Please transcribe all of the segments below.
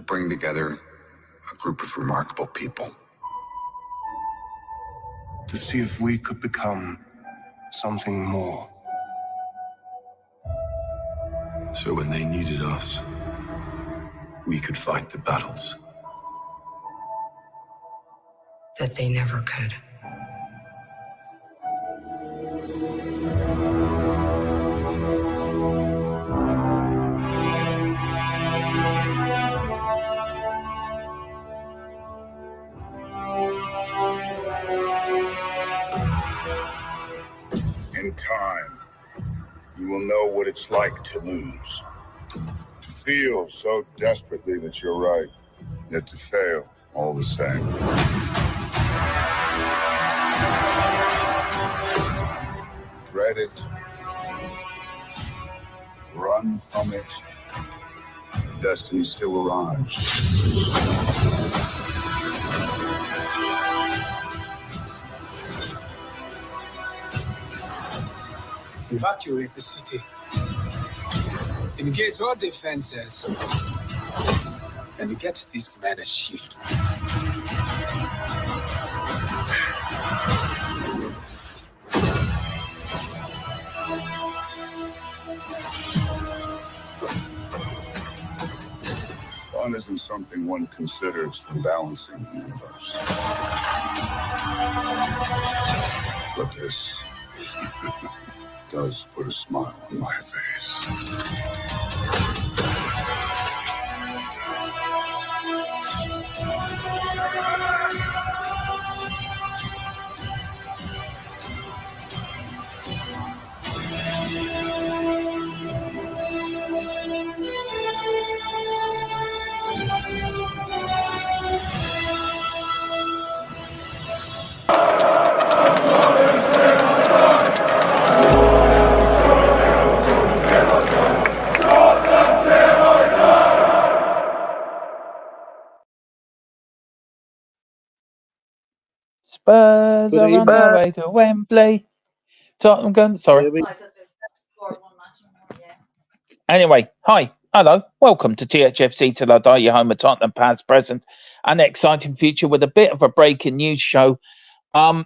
bring together a group of remarkable people. To see if we could become something more. So when they needed us, we could fight the battles that they never could. In time, you will know what it's like to lose. To feel so desperately that you're right, yet to fail all the same. Dread it. Run from it. Destiny still arrives. Evacuate the city. Engage all defenses. And get this man a shield. Fun isn't something one considers when balancing the universe. But this does put a smile on my face. Spurs are on their way to Wembley. Tottenham gun. Sorry. Anyway, hi, hello, welcome to THFC Till I Die, your home of Tottenham past, present, and exciting future with a bit of a breaking news show. Hello,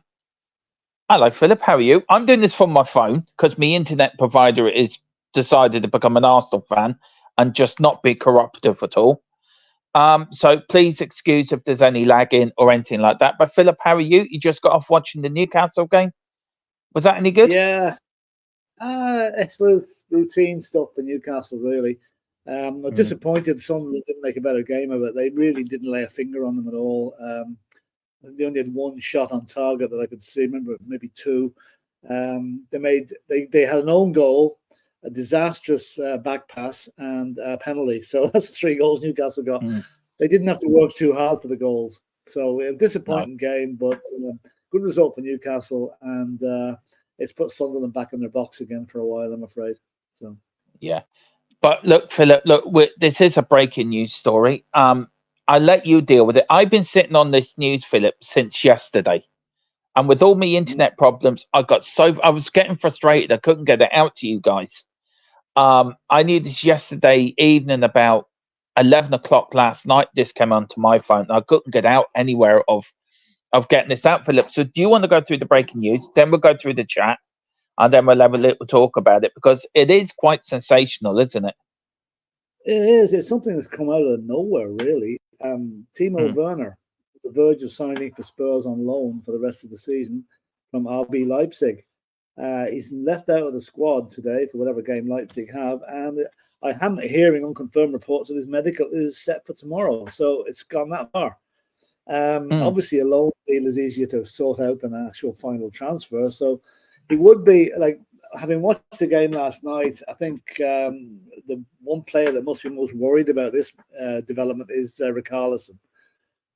Phillip. How are you? I'm doing this from my phone because my internet provider is decided to become an Arsenal fan and just not be corruptive at all. So please excuse if there's any lagging or anything like that. But Phillip, how are you? You just got off watching the Newcastle game. Was that any good? Yeah. It was routine stuff for Newcastle, really. I'm disappointed Sunderland didn't make a better game of it. They really didn't lay a finger on them at all. They only had one shot on target that I could see. Remember, maybe two. They had an own goal, a disastrous back pass, and a penalty. So that's 3 goals Newcastle got. They didn't have to work too hard for the goals. So a disappointing game, but good result for Newcastle, and it's put Sunderland back in their box again for a while, I'm afraid. So yeah, but look, Phillip, this is a breaking news story. I'll let you deal with it. I've been sitting on this news, Phillip, since yesterday. And with all my internet problems, I was getting frustrated. I couldn't get it out to you guys. I knew this yesterday evening about 11 o'clock last night. This came onto my phone. I couldn't get out anywhere of getting this out, Phillip. So do you want to go through the breaking news? Then we'll go through the chat. And then we'll have a little talk about it because it is quite sensational, isn't it? It is. It's something that's come out of nowhere, really. Timo Werner, the verge of signing for Spurs on loan for the rest of the season from RB Leipzig. He's left out of the squad today for whatever game Leipzig have, and I am hearing unconfirmed reports that his medical is set for tomorrow. So it's gone that far. Obviously, a loan deal is easier to sort out than an actual final transfer. So he would be like. Having watched the game last night, I think the one player that must be most worried about this development is Richarlison.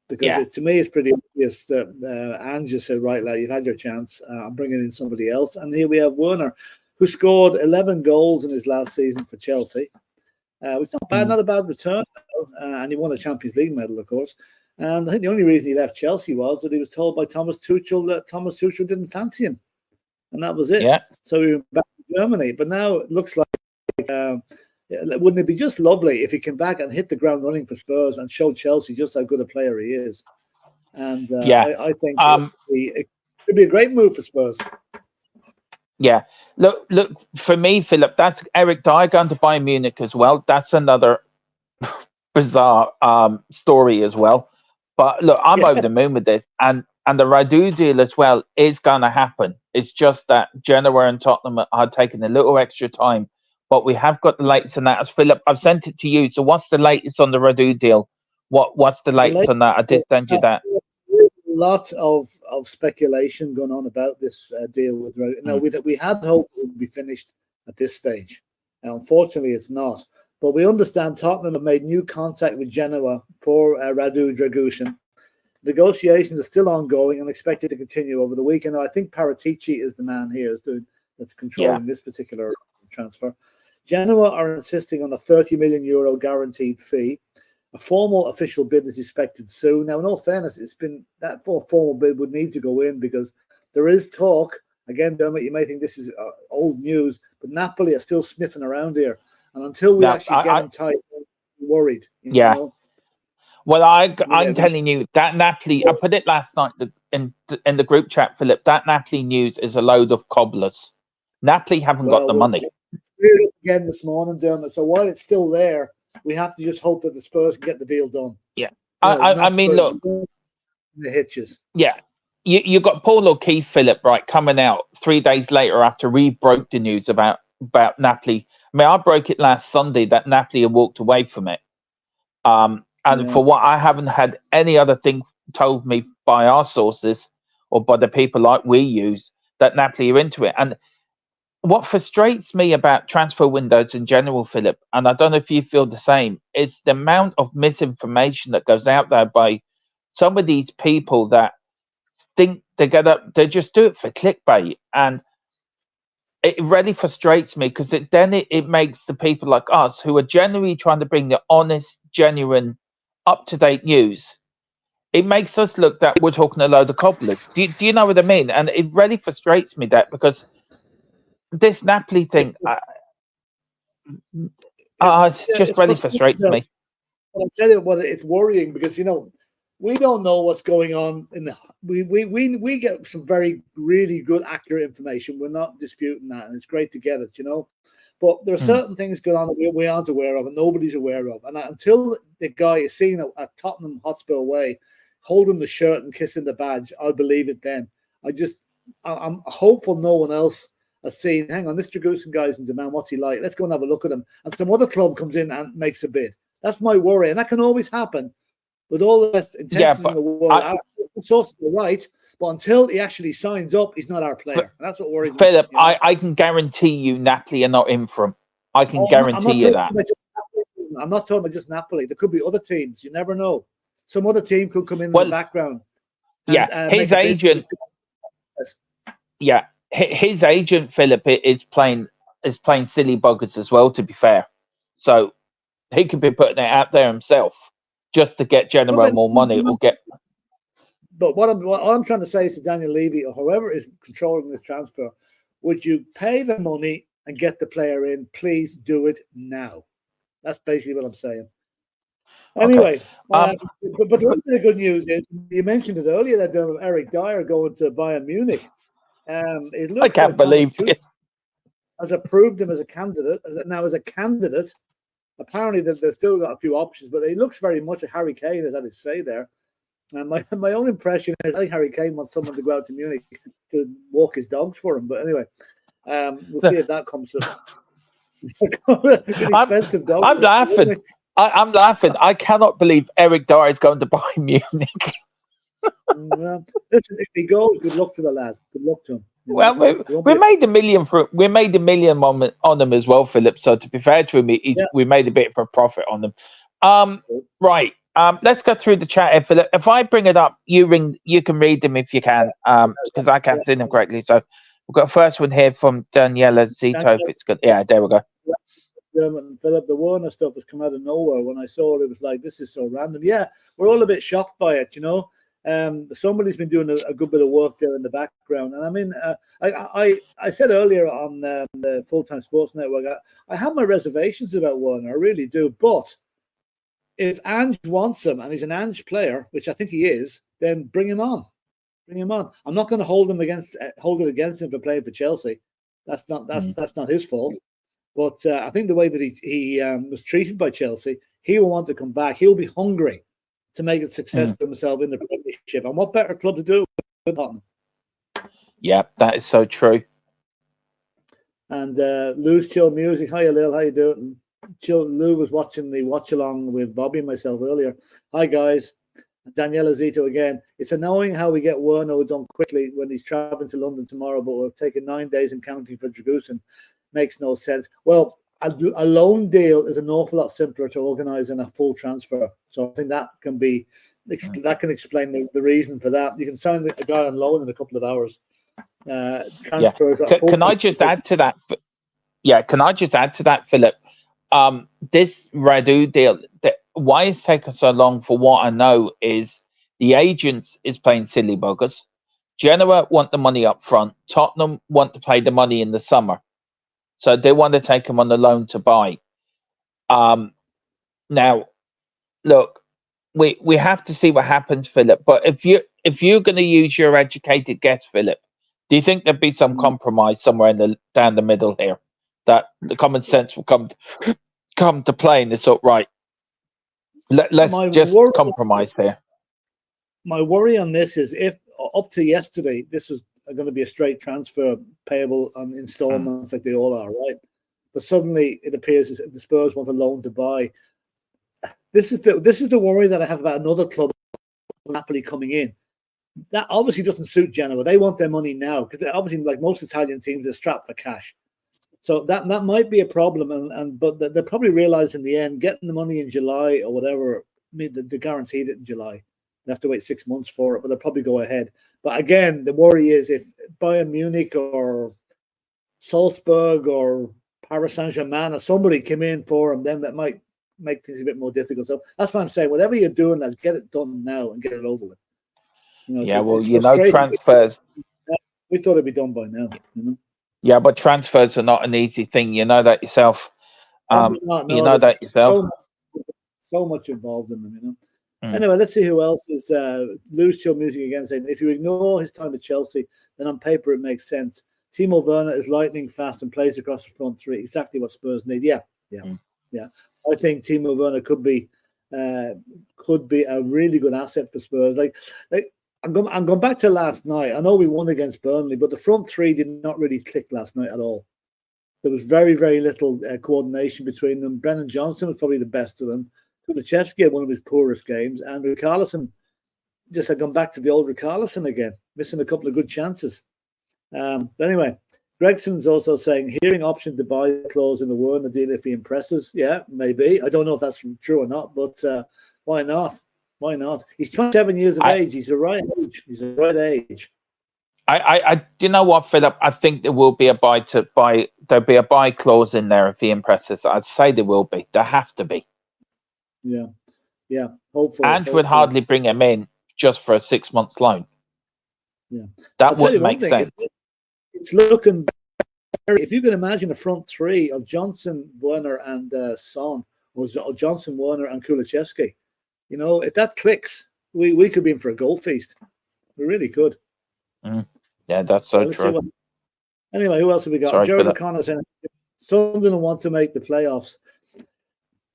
Because to me, it's pretty obvious that Ange just said, right, lad, you've had your chance. I'm bringing in somebody else. And here we have Werner, who scored 11 goals in his last season for Chelsea. Which is not bad, not a bad return. And he won a Champions League medal, of course. And I think the only reason he left Chelsea was that he was told by Thomas Tuchel that Thomas Tuchel didn't fancy him. And that was it. Yeah. So we were back to Germany. But now it looks like Wouldn't it be just lovely if he came back and hit the ground running for Spurs and showed Chelsea just how good a player he is? And I think it could be a great move for Spurs. Yeah, look. For me, Philip, that's Eric Dyer going to Bayern Munich as well. That's another bizarre story as well. But look, I'm over the moon with this, and the Radu deal as well is going to happen. It's just that Genoa and Tottenham are taking a little extra time, but we have got the latest on that. As Philip, I've sent it to you. So, what's the latest on the Radu deal? What's the latest on that? I did send you that. Lots of speculation going on about this deal with Radu. Now, we had hoped it would be finished at this stage. Now, unfortunately, it's not. But we understand Tottenham have made new contact with Genoa for Radu Dragusin. Negotiations are still ongoing and expected to continue over the weekend. I think Paratici is the man here that's controlling this particular transfer. Genoa are insisting on a €30 million guaranteed fee. A formal official bid is expected soon. Now, in all fairness, it's been that formal bid would need to go in because there is talk. Again, Dermot, you may think this is old news, but Napoli are still sniffing around here. And until we actually get them tight, I'm worried. You know? Well, I'm telling you that Napoli, I put it last night in the group chat, Philip, that Napoli news is a load of cobblers. Napoli haven't got the money. Again this morning, Dermot. So while it's still there, we have to just hope that the Spurs can get the deal done. Yeah. I mean, look. The hitches. Yeah. You got Paul O'Keefe, Philip, right, coming out 3 days later after we broke the news about Napoli. I mean, I broke it last Sunday that Napoli had walked away from it. And for what I haven't had any other thing told me by our sources or by the people like we use, that Napoli are into it. And what frustrates me about transfer windows in general, Philip, and I don't know if you feel the same, is the amount of misinformation that goes out there by some of these people that think they just do it for clickbait. And it really frustrates me because it makes the people like us who are genuinely trying to bring the honest, genuine, up-to-date news. It makes us look that we're talking a load of cobblers. Do you know what I mean? And it really frustrates me that because this Napoli thing, it just really frustrates me. I'll tell you what, it's worrying because we don't know what's going on in the. We get some really good, accurate information. We're not disputing that, and it's great to get it, But there are certain things going on that we aren't aware of, and nobody's aware of. And until the guy is seen at Tottenham Hotspur Way, holding the shirt and kissing the badge, I'll believe it. Then I'm hopeful no one else has seen. Hang on, this Dragusin guy's in demand. What's he like? Let's go and have a look at him. And some other club comes in and makes a bid. That's my worry, and that can always happen. With all the best intentions in the world, our sources are right, but until he actually signs up, he's not our player. And that's what worries me. Philip, I can guarantee you Napoli are not in for him. I can guarantee you that. I'm not talking about just Napoli. There could be other teams. You never know. Some other team could come in the background. His agent. His agent, Philip, is playing silly buggers as well, to be fair. So he could be putting it out there himself just to get Genoa more money or get. But what I'm trying to say is to Daniel Levy or whoever is controlling this transfer, would you pay the money and get the player in? Please do it now. That's basically what I'm saying. Anyway, but the good news is you mentioned it earlier that Eric Dyer going to Bayern Munich. It looks I can't believe it. Has approved him as a candidate. As a candidate, apparently they've still got a few options, but it looks very much like Harry Kane has had his say there. And my own impression is I think Harry Kane wants someone to go out to Munich to walk his dogs for him. But anyway, we'll see if that comes to expensive dogs. I'm laughing. I'm laughing. I cannot believe Eric Dyer is going to Bayern Munich. Listen, if he goes, good luck to the lad. Good luck to him. Well, we made $1 million we made $1 million on them as well, Philip. So to be fair to him, we made a bit of a profit on them. Right. Let's go through the chat here, Philip. If I bring it up, you can read them if you can, because I can't see them correctly. So we've got a first one here from Daniela Zito. If it's good. Yeah, there we go. And Philip, the Werner stuff has come out of nowhere. When I saw it, it was like, this is so random. Yeah, we're all a bit shocked by it, Somebody's been doing a good bit of work there in the background. And I mean, I said earlier on the Full-Time Sports Network, I have my reservations about Werner, I really do. But if Ange wants him and he's an Ange player, which I think he is, then bring him on. Bring him on. I'm not going to hold it against him for playing for Chelsea. That's not his fault. But I think the way that he was treated by Chelsea, he will want to come back. He'll be hungry to make a success for himself in the Premiership. And what better club to do with Tottenham? Yeah, that is so true. And Lou's Chill Music. Hiya, Lil. How you doing? Lou was watching the watch along with Bobby and myself earlier. Hi, guys. Daniela Zito again. It's annoying how we get Werner done quickly when he's traveling to London tomorrow, but we're taking 9 days and counting for Dragusin. Makes no sense. Well, a loan deal is an awful lot simpler to organise than a full transfer. So I think that can explain the reason for that. You can sign a guy on loan in a couple of hours. Transfers. Yeah. Can I just add to that? Yeah, can I just add to that, Philip? This Radu deal, why it's taken so long, for what I know, is the agents is playing silly buggers. Genoa want the money up front. Tottenham want to pay the money in the summer. So they want to take him on the loan to buy. Now, look, we have to see what happens, Philip. But if you're going to use your educated guess, Philip, do you think there'd be some compromise somewhere down the middle here, that the common sense will come to play and it's all right? Let's just compromise here. My worry on this is, if up to yesterday this was going to be a straight transfer payable on installments like they all are, right? But suddenly it appears as if the Spurs want a loan to buy. This is the worry that I have about another club, Napoli, coming in. That obviously doesn't suit Genoa. They want their money now because they're obviously, like most Italian teams, they're strapped for cash. So that might be a problem, but they'll probably realize in the end, getting the money in July or whatever, I mean, they guaranteed it in July. They have to wait 6 months for it, but they'll probably go ahead. But again, the worry is if Bayern Munich or Salzburg or Paris Saint-Germain or somebody came in for them, then that might make things a bit more difficult. So that's why I'm saying, whatever you're doing, let's get it done now and get it over with. Transfers. We thought it'd be done by now. Yeah, but transfers are not an easy thing. You know that yourself. You know that yourself. So much involved in them, Anyway, let's see who else is. Lou's Chill Music again saying, if you ignore his time at Chelsea, then on paper it makes sense. Timo Werner is lightning fast and plays across the front three. Exactly what Spurs need. Yeah. I think Timo Werner could be a really good asset for Spurs. Like I'm going back to last night. I know we won against Burnley, but the front three did not really click last night at all. There was very, very little coordination between them. Brennan Johnson was probably the best of them. Kulusevski had one of his poorest games, and Richarlison just had gone back to the old Richarlison again, missing a couple of good chances. But anyway, Gregson's also saying, hearing option to buy clause in the Werner deal if he impresses. Yeah, maybe. I don't know if that's true or not, but why not? Why not? He's 27 years of age. He's the right age. He's the right age. I you know what, Philip? I think there will be a buy. There'll be a buy clause in there if he impresses. I'd say there will be. There have to be. Yeah. Hopefully. And would hardly bring him in just for a 6 month loan. Yeah, that wouldn't make sense. It's looking better. If you can imagine a front three of Johnson, Werner, and Son, or Johnson, Werner, and Kulusevski, if that clicks, we could be in for a goal feast. We really could. Yeah, that's so true. Anyway, who else have we got? Jared O'Connor saying Sunderland want to make the playoffs.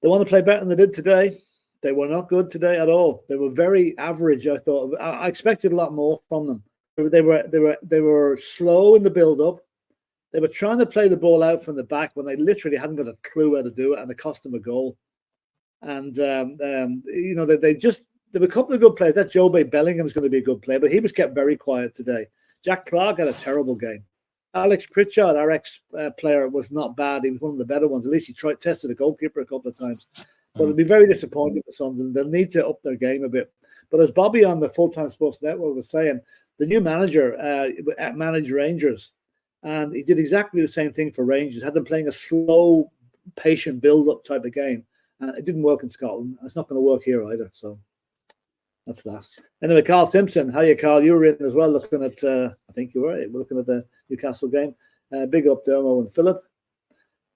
They want to play better than they did today. They were not good today at all. They were very average. I thought I expected a lot more from them. They were slow in the build-up. They were trying to play the ball out from the back when they literally hadn't got a clue how to do it, and it cost them a goal. And there were a couple of good players. That Jobe Bellingham's going to be a good player, but he was kept very quiet today. Jack Clark had a terrible game. Alex Pritchard, our ex-player, was not bad. He was one of the better ones. At least he tested the goalkeeper a couple of times. But it'll be very disappointing for Sunderland. They'll need to up their game a bit. But as Bobby on the Full-Time Sports Network was saying, the new manager managed Rangers, and he did exactly the same thing for Rangers. Had them playing a slow, patient build-up type of game. And it didn't work in Scotland. It's not going to work here either. So That's that. Anyway, Carl Simpson, how you, Carl? You were in as well, looking at. I think you were looking at the Newcastle game. Big up Dermo and Phillip.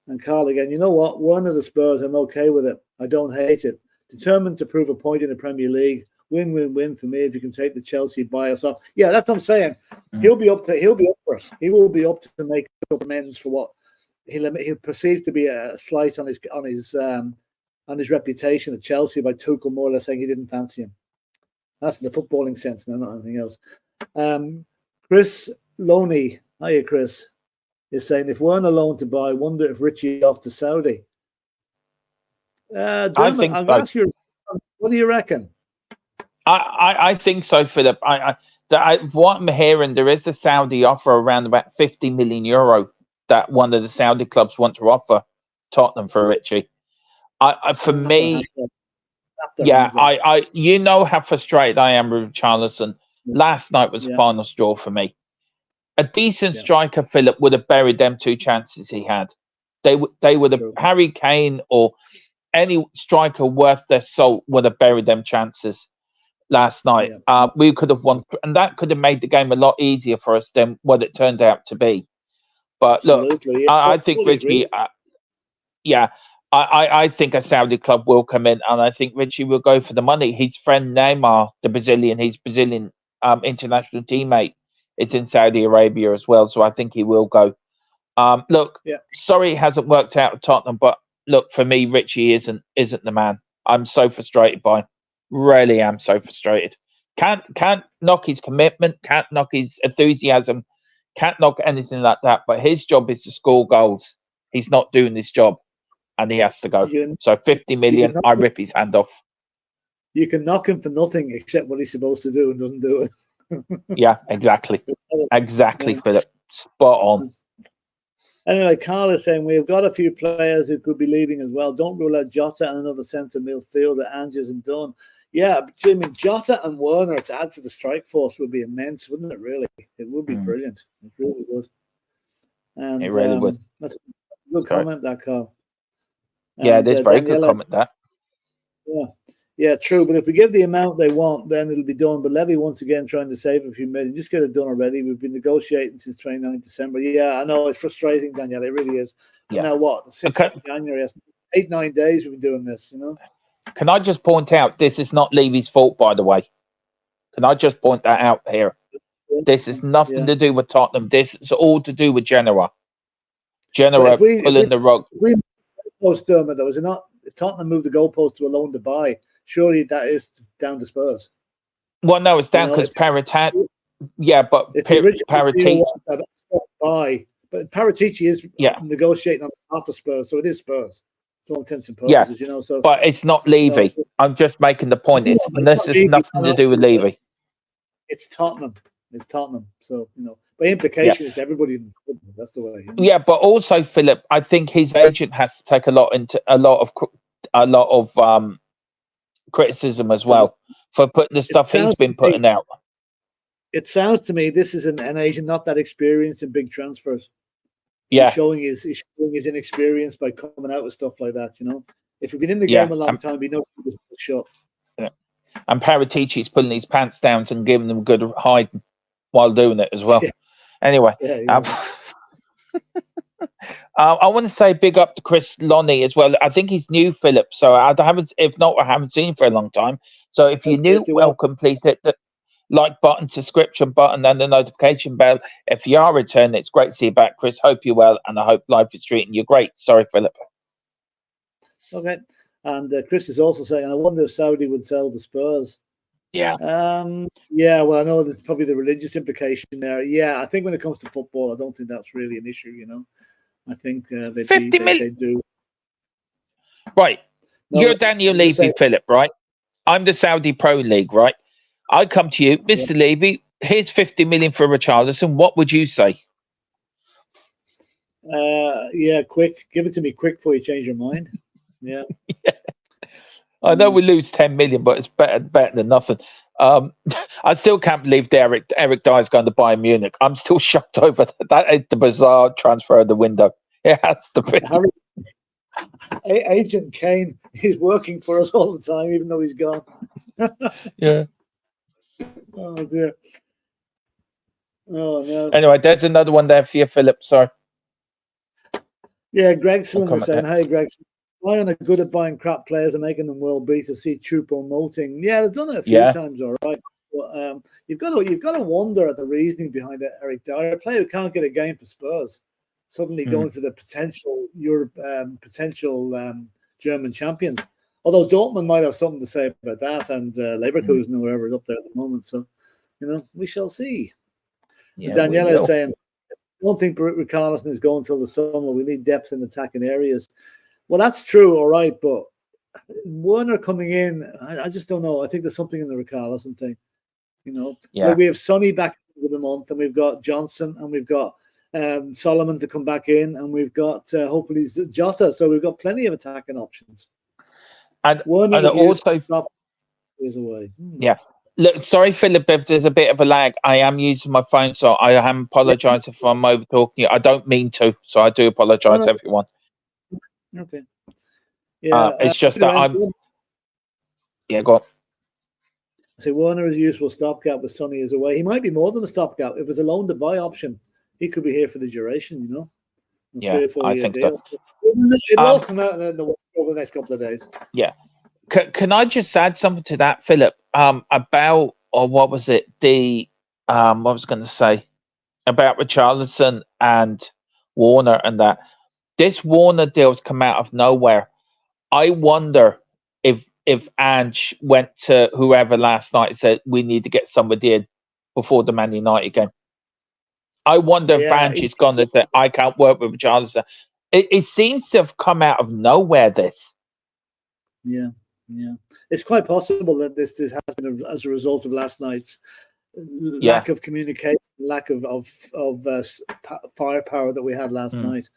And Carl again. You know what? One of the Spurs, I'm okay with it. I don't hate it. Determined to prove a point in the Premier League. Win-win-win for me. If you can take the Chelsea bias off, yeah, that's what I'm saying. He'll be up for it. He will be up to make up amends for what he'll perceive to be a slight on his reputation at Chelsea by Tuchel more or less saying he didn't fancy him. That's in the footballing sense, no, not anything else. Chris Loney, hiya Chris, is saying if we're on a loan to buy, wonder if Richie off to Saudi. Dermot, I think I'll ask you, what do you reckon? I think so, Philip. What I'm hearing, there is a Saudi offer around about 50 million euro that one of the Saudi clubs want to offer Tottenham for Richie. For me, you know how frustrated I am with Charlison. Last night was the final straw for me. A decent striker, Philip, would have buried them 2 chances he had. They would have, Harry Kane or any striker worth their salt would have buried them chances last night. We could have won, and that could have made the game a lot easier for us than what it turned out to be. But look, I think Richie, I think a Saudi club will come in, and I think Richie will go for the money. His friend Neymar, his Brazilian international teammate, is in Saudi Arabia as well, so I think he will go. Sorry it hasn't worked out at Tottenham, but look, for me, Richie isn't the man. I'm so frustrated by him. Really am so frustrated. Can't knock his commitment, can't knock his enthusiasm, can't knock anything like that. But his job is to score goals. He's not doing this job, and he has to go. So 50 million, I rip his hand off. You can knock him for nothing except what he's supposed to do and doesn't do it. Yeah, exactly. Exactly, Philip. Spot on. Anyway, Carl is saying we've got a few players who could be leaving as well. Don't rule out Jota and another centre midfielder. Ange isn't done. Yeah, Jimmy, Jota and Werner to add to the strike force would be immense, wouldn't it? Really, it would be brilliant. It really would. And it really would. That's a good comment, that Carl. Yeah, it is very good comment. That. Yeah, true. But if we give the amount they want, then it'll be done. But Levy, once again, trying to save a few million. Just get it done already. We've been negotiating since 29th December. Yeah, I know. It's frustrating, Danielle. It really is. Yeah. Now what? Since January, 8-9 days we've been doing this, you know? Can I just point out, this is not Levy's fault, by the way. Can I just point that out here? This is nothing to do with Tottenham. This is all to do with Genoa. Genoa pulling the rug. If we post Dermot, though, is it not? If Tottenham moved the goalpost to a loan to buy, surely that is down to Spurs. Well, no, it's down because Paratici. Yeah, but Paratici. But Paratici is negotiating on behalf of Spurs, so it is Spurs. For all intents and purposes, you know. So, but it's not Levy. I'm just making the point. This is nothing to do with Levy. It's Tottenham. It's Tottenham. So, you know, by implication, it's everybody. That's the way. You know? Yeah, but also Philip, I think his agent has to take a lot of criticism as well for putting the stuff he's been putting out. It sounds to me this is an agent not that experienced in big transfers. Yeah, he's showing his inexperience by coming out with stuff like that. You know, if you've been in the game a long time, you know this shot. Yeah, and Paratici's pulling his pants down and giving them good hiding while doing it as well. Yeah. Anyway, I want to say big up to Chris Loney as well. I think he's new, Philip. So I haven't seen him for a long time. So if you're new, welcome. Please hit the like button, subscription button, and the notification bell. If you are returning, it's great to see you back, Chris. Hope you're well, and I hope life is treating you great. Sorry, Philip. Okay, and Chris is also saying, I wonder if Saudi would sell the Spurs. Yeah. Well, I know there's probably the religious implication there. Yeah, I think when it comes to football, I don't think that's really an issue. You know, I think they do. Right, you're Daniel Levy, Philip. Right, I'm the Saudi Pro League. Right. I come to you, Mr. Levy. Here's 50 million for Richarlison. What would you say? Quick. Give it to me quick before you change your mind. Yeah. I know we lose 10 million, but it's better than nothing. I still can't believe Eric Dyer's going to Bayern Munich. I'm still shocked over that. That is the bizarre transfer of the window. It has to be. Agent Kane is working for us all the time, even though he's gone. Yeah. Oh dear. Oh no. Anyway, there's another one there for you, Philip. Sorry. Yeah, Gregson I'll is saying, "Hey, Gregson, why are good at buying crap players and making them well beat to see Chupo moting?" Yeah, they've done it a few times, all right. But you've got to wonder at the reasoning behind it. Eric Dyer, a player who can't get a game for Spurs, suddenly going to the potential German champions. Although Dortmund might have something to say about that, and Leverkusen or whoever is up there at the moment. So, we shall see. Yeah, Daniela is saying, I don't think Richarlison is going till the summer. We need depth in attacking areas. Well, that's true, all right, but Werner coming in, I just don't know. I think there's something in the Richarlison thing. Like we have Sonny back with a month, and we've got Johnson, and we've got Solomon to come back in, and we've got hopefully Jota. So we've got plenty of attacking options. And Werner also is away. Yeah. Look, sorry, Philip, if there's a bit of a lag. I am using my phone, so I am apologise if I'm over talking you. I don't mean to, so I do apologise, everyone. Okay. Yeah, it's just that I'm. Yeah, go on. So Werner is a useful stopgap with Sonny is away. He might be more than a stopgap. If it's a loan to buy option, he could be here for the duration. Yeah, 3 or 4 I year think deal. so. It'll all come out over the next couple of days. Yeah. Can I just add something to that, Philip? About, or what was it? What I was going to say about Richarlison and Warner and that. This Warner deal's come out of nowhere. I wonder if Ange went to whoever last night and said we need to get somebody in before the Man United game. I wonder if Ange is gone and said I can't work with Richarlison. It seems to have come out of nowhere. This. Yeah. It's quite possible that this has been as a result of last night's lack of communication, lack of firepower that we had last night.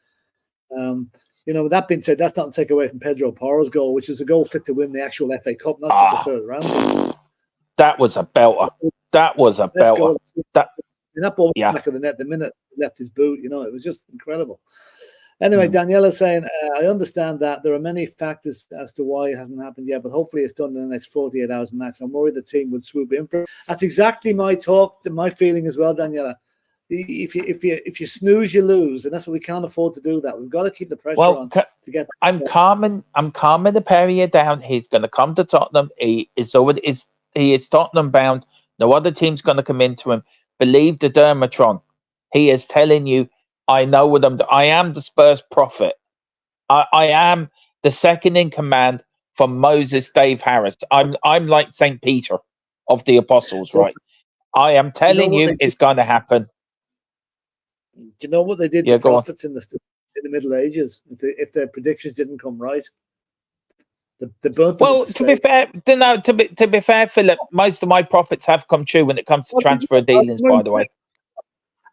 With that being said, that's not to take away from Pedro Porro's goal, which is a goal fit to win the actual FA Cup, not just a third round. That was a belter. That ball back of the net the minute he left his boot. It was just incredible. Anyway, Daniela's saying, I understand that there are many factors as to why it hasn't happened yet, but hopefully it's done in the next 48 hours max. I'm worried the team would swoop in for it. That's exactly my feeling as well, Daniela. If you snooze, you lose, and that's what we can't afford to do. That we've got to keep the pressure on to get. I'm calming the Perrier down. He's going to come to Tottenham. He is Tottenham bound. No other team's going to come into him. Believe the dermotron. He is telling you, I know what I am the Spurs prophet. I am the second in command from Moses Dave Harris. I'm like St. Peter of the Apostles, right? I am telling you it's going to happen. Do you know what they did to prophets in the Middle Ages? If their predictions didn't come right, they burnt them. Well, to be fair, Philip, most of my prophets have come true when it comes to transfer dealings. By the way,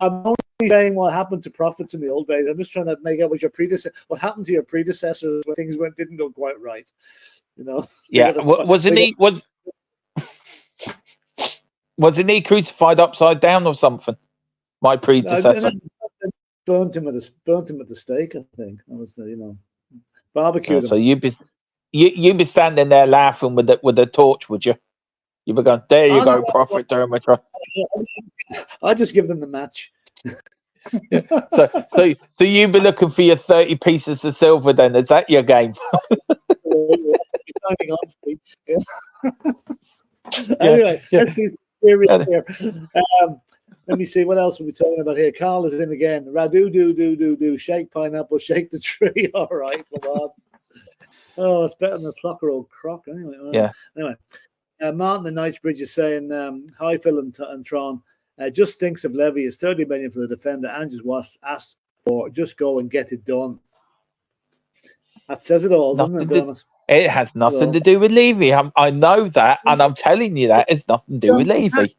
I'm only saying what happened to prophets in the old days. I'm just trying to make out what happened to your predecessors when things didn't go quite right. Yeah, wasn't he crucified upside down or something? My predecessor burnt him at the stake. I think I was, barbecued. So you'd be standing there laughing with the torch, would you? You be going, there you go, Prophet Dermotron. I just give them the match. So you be looking for your 30 pieces of silver then? Is that your game? Anyway, let me see what else are we talking about here. Carl is in again. Radu do shake pineapple, shake the tree. All right, come on. Oh, it's better than a flocker old croc. Anyway, Anyway, Martin the Knightsbridge is saying, "Hi Phil and Tron. Just stinks of Levy. It's 30 million for the defender. And just was asked for. Just go and get it done." That says it all, doesn't it, Dennis? It has nothing to do with Levy. I know that, and I'm telling you that it's nothing to do with Levy.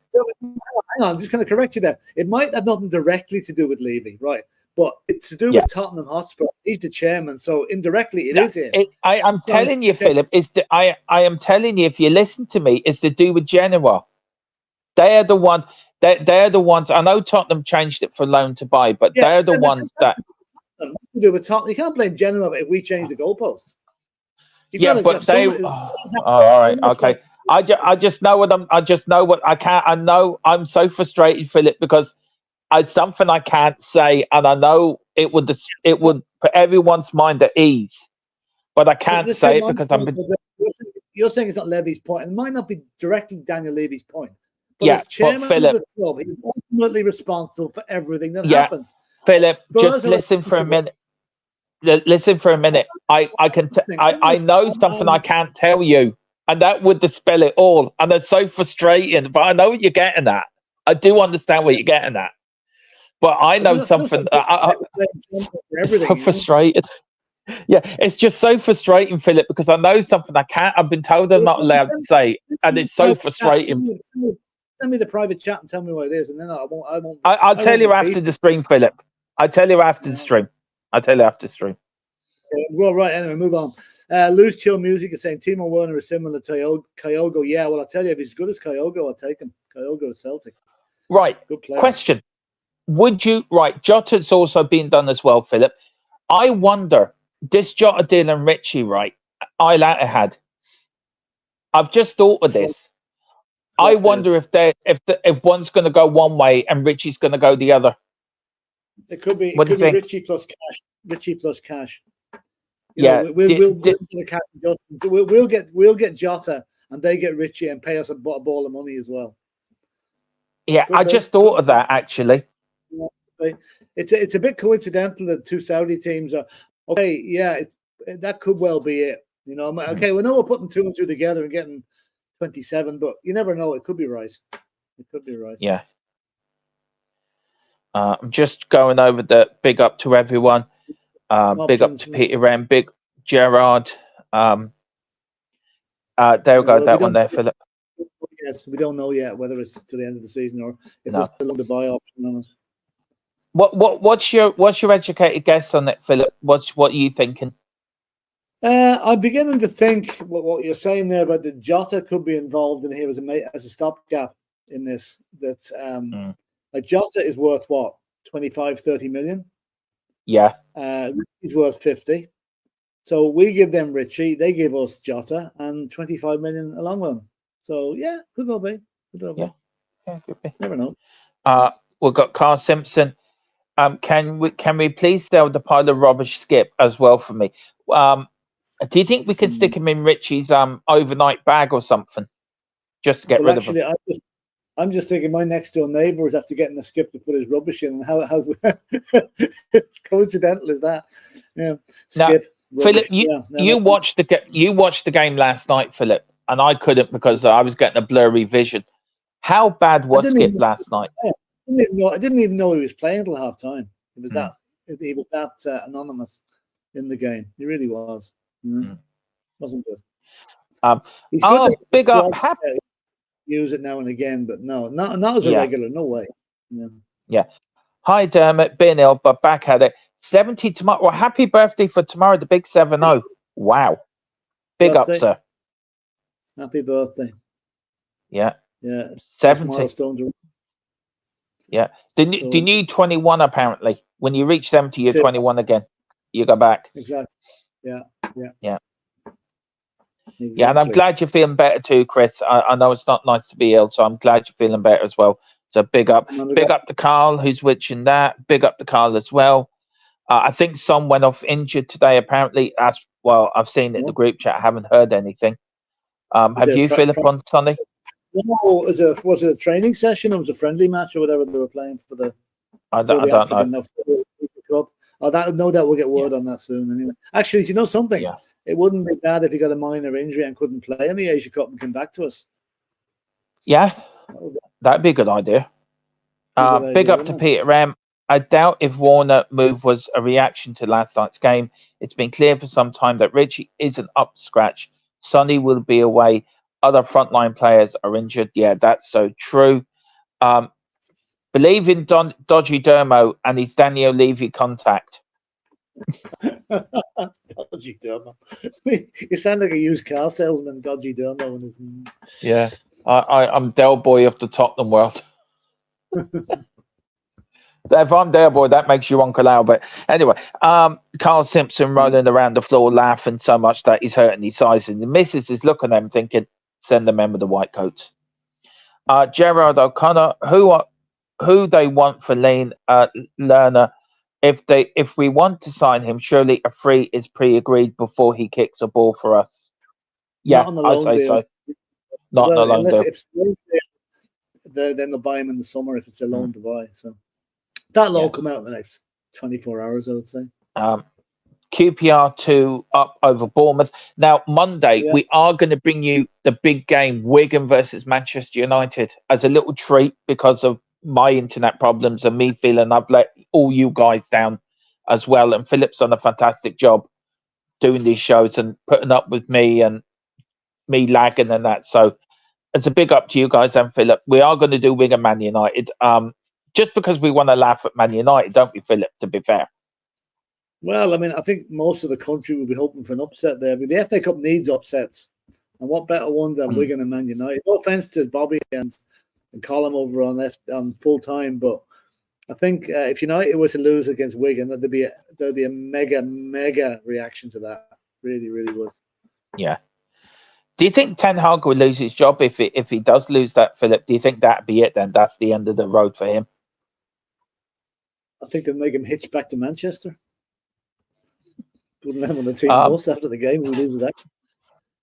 Hang on, I'm just going to correct you there. It might have nothing directly to do with Levy, right? But it's to do with Tottenham Hotspur. He's the chairman, so indirectly it is him. I'm telling you, Philip. I am telling you. If you listen to me, it's to do with Genoa. They're the ones. They're the ones. I know Tottenham changed it for loan to buy, but they're the ones that. To do with Tottenham. You can't blame Genoa if we change the goalposts. But they. All right, okay. I just know what I just know what I can't. I know I'm so frustrated, Philip, because it's something I can't say, and I know it would put everyone's mind at ease, but I can't say it because You're saying it's not Levy's point, and it might not be directly Daniel Levy's point. But yeah, as chairman Philip, of the club, he's ultimately responsible for everything that yeah, happens. Philip, just listen for a minute. Listen for a minute. I know something I can't tell you, and that would dispel it all. And it's so frustrating. But I know what you're getting at. I do understand what you're getting at. But I know something. It's so frustrated. Yeah, it's just so frustrating, Philip, because I know something I can't. I've been told I'm not allowed to say, and it's so frustrating. Send me the private chat and tell me what it is, and then I won't. I'll tell you after the stream, Philip. I'll tell you after the stream. Well, right. Anyway, move on. Loose Chill Music is saying Timo Werner is similar to Kyogo. Yeah, well, I'll tell you, if he's as good as Kyogo, I'll take him. Kyogo is Celtic. Right. Good player. Question. Would you... Right, Jota's also been done as well, Philip. I wonder, this Jota deal and Richie, right, Ilata had. I've just thought of this. I wonder if one's going to go one way and Richie's going to go the other. It could be. What do you think? Richie plus cash. Richie plus cash. We'll get Jota and they get Richie and pay us a ball of money as well. Yeah, I just thought of that actually. It's a bit coincidental that two Saudi teams are okay. Yeah, that could well be it. You know, okay, we know we're putting 2 and 2 together and getting 27, but you never know. It could be right. Yeah. I'm just going over the big up to everyone. Big up to Peter M. Big Gerard. There we go. That one there, Philip. Yes, we don't know yet whether it's to the end of the season or if there's still the buy option on us. What's your educated guess on it, Philip? What are you thinking? I'm beginning to think what you're saying there about the Jota could be involved in here as a stopgap in this. That's like Jota is worth what, 25-30 million? Yeah. He's worth 50. So we give them Richie, they give us Jota and 25 million a long run. So yeah, could well be. Yeah, could be. Never know. We've got Carl Simpson. Can we please sell the pile of rubbish Skip as well for me? Do you think we can stick him in Richie's overnight bag or something, just to get rid of him? I'm just thinking my next door neighbour is after getting the Skip to put his rubbish in, and how coincidental is that? Yeah, Skip. Now, Philip, you watched the game last night, Philip, and I couldn't because I was getting a blurry vision. How bad was Skip last night? I didn't even know he was playing until half time. He was that anonymous in the game. He really was. Wasn't good. He's good big up. Use it now and again, but not as a regular. No way. Yeah. Hi, Dermot. Been ill, but back at it. 70 tomorrow. Well, happy birthday for tomorrow, the big 7-0. Wow. Big up, sir. Happy birthday. Yeah. Yeah. 70. Yeah. Do you need 21 apparently? When you reach 70, you're 21 again. You go back. Exactly. Yeah. Exactly. Yeah, and I'm glad you're feeling better too, Chris. I know it's not nice to be ill, so I'm glad you're feeling better as well. So big up to Carl, who's witching that. Big up to Carl as well. I think Son went off injured today, apparently. As well, I've seen it in the group chat. I haven't heard anything. Have you, Philip, on Sunday? No, was it a training session or was it a friendly match or whatever they were playing for the? I don't know. No doubt we'll get word on that soon. Anyway, actually, do you know something? Yeah. It wouldn't be bad if he got a minor injury and couldn't play in the Asia Cup and come back to us. Yeah, that'd be a good idea. Big up to Peter M. I doubt if Warner move was a reaction to last night's game. It's been clear for some time that Richie isn't up to scratch. Sonny will be away. Other frontline players are injured. Yeah, that's so true. Believe in Dodgy Dermo and his Daniel Levy contact. Dodgy Dermo. You sound like a used car salesman, Dodgy Dermo. Yeah, I'm Del Boy of the Tottenham world. If I'm Del Boy, that makes you Uncle Albert. Anyway, Carl Simpson rolling around the floor laughing so much that he's hurting his eyes. And the missus is looking at him thinking, Send the men with the white coats. Gerard O'Connor, who they want for Lane Lerner. If we want to sign him, surely a free is pre-agreed before he kicks a ball for us. Yeah, Not on the I loan say deal. so. Not on the loan unless deal. if it's a loan deal, then they'll buy him in the summer if it's a loan to buy. So that'll all come out in the next 24 hours, I would say. QPR 2 up over Bournemouth. Now, Monday, we are going to bring you the big game, Wigan versus Manchester United, as a little treat because of my internet problems and me feeling I've let all you guys down as well. And Philip's done a fantastic job doing these shows and putting up with me and me lagging and that. So it's a big up to you guys and Philip. We are going to do Wigan Man United just because we want to laugh at Man United, don't we, Philip, to be fair? Well, I mean, I think most of the country will be hoping for an upset there. I mean, the FA Cup needs upsets. And what better one than Wigan and Man United? No offence to Bobby and Colin over on full time, but I think if United were to lose against Wigan, there'd be a mega reaction to that. Really, really would. Yeah. Do you think Ten Hag will lose his job if he does lose that, Philip? Do you think that'd be it then? That's the end of the road for him? I think they'll make him hitch back to Manchester. Putting them on the team bus after the game, who loses that?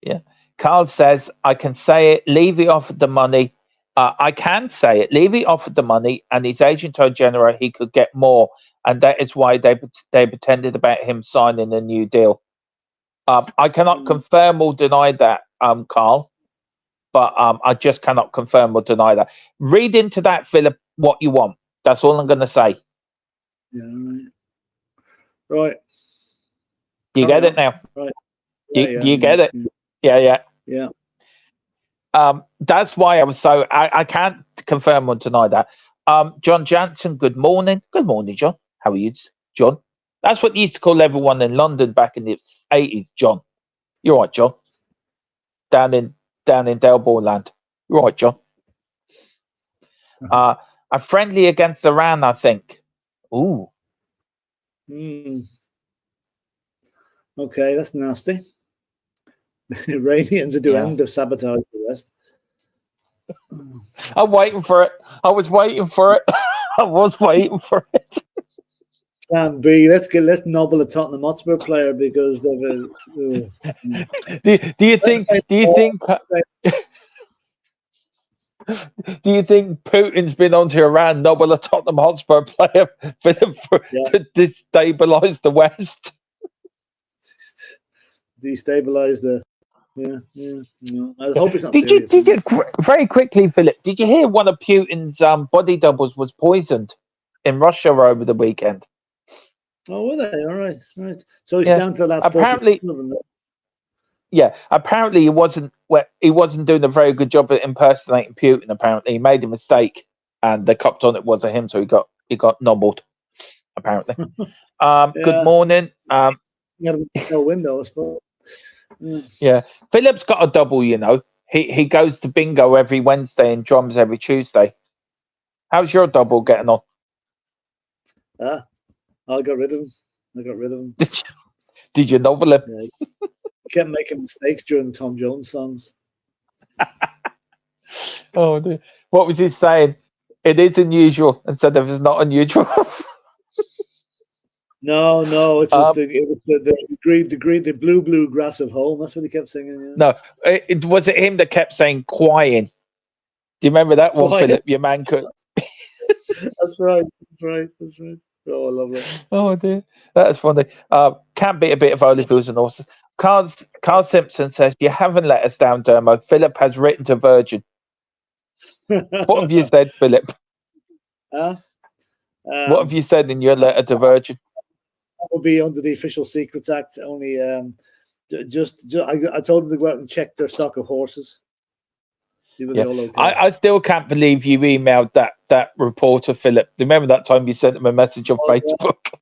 Yeah. Carl says, I can say it. Levy offered the money. I can say it. Levy offered the money, and his agent told Genera he could get more, and that is why they pretended about him signing a new deal. I cannot confirm or deny that, Carl, but I just cannot confirm or deny that. Read into that, Philip, what you want. That's all I'm going to say. Yeah, right. Do you get it now? Right. Do you get it? Yeah. That's why I was so... I can't confirm or deny that. John Jansen, good morning. Good morning, John. How are you, John? That's what you used to call everyone in London back in the 80s, John. You're right, John. Down in Delbourne land. You're right, John. A friendly against Iran, I think. Ooh. Okay, that's nasty. The Iranians are doing to sabotage the West. I'm waiting for it. I was waiting for it. I was waiting for it. Plan B. Let's nobble a Tottenham Hotspur player because they've. Do you think Putin's been onto Iran, nobble a Tottenham Hotspur player to destabilize the West? Destabilize the. No. I hope it's not serious. Did you very quickly, Philip? Did you hear one of Putin's body doubles was poisoned in Russia over the weekend? Oh, were they? All right. So he's down to the last. Apparently, apparently he wasn't doing a very good job at impersonating Putin. Apparently, he made a mistake, and the copped on it was him, so he got nobbled. Apparently. Good morning. No window, I suppose. Yeah, Philip's got a double. You know, he goes to bingo every Wednesday and drums every Tuesday. How's your double getting on? I got rid of him. Did you nobble him? Yeah. He kept making mistakes during the Tom Jones songs. Oh, dear. What was he saying? It is unusual instead of it's not unusual. No, it was the blue grass of home. That's what he kept singing. Yeah. No, was it him that kept saying "quiet"? Do you remember that one, Philip? Your man could. That's right. Oh, I love it. Oh dear, that's funny. Can't beat a bit of Holyfields and horses. Carl Simpson says you haven't let us down, Dermo. Philip has written to Virgin. What have you said, Philip? What have you said in your letter to Virgin? That will be under the Official Secrets Act. Only, I told them to go out and check their stock of horses. Yeah. I still can't believe you emailed that reporter, Philip. Remember that time you sent him a message on Facebook?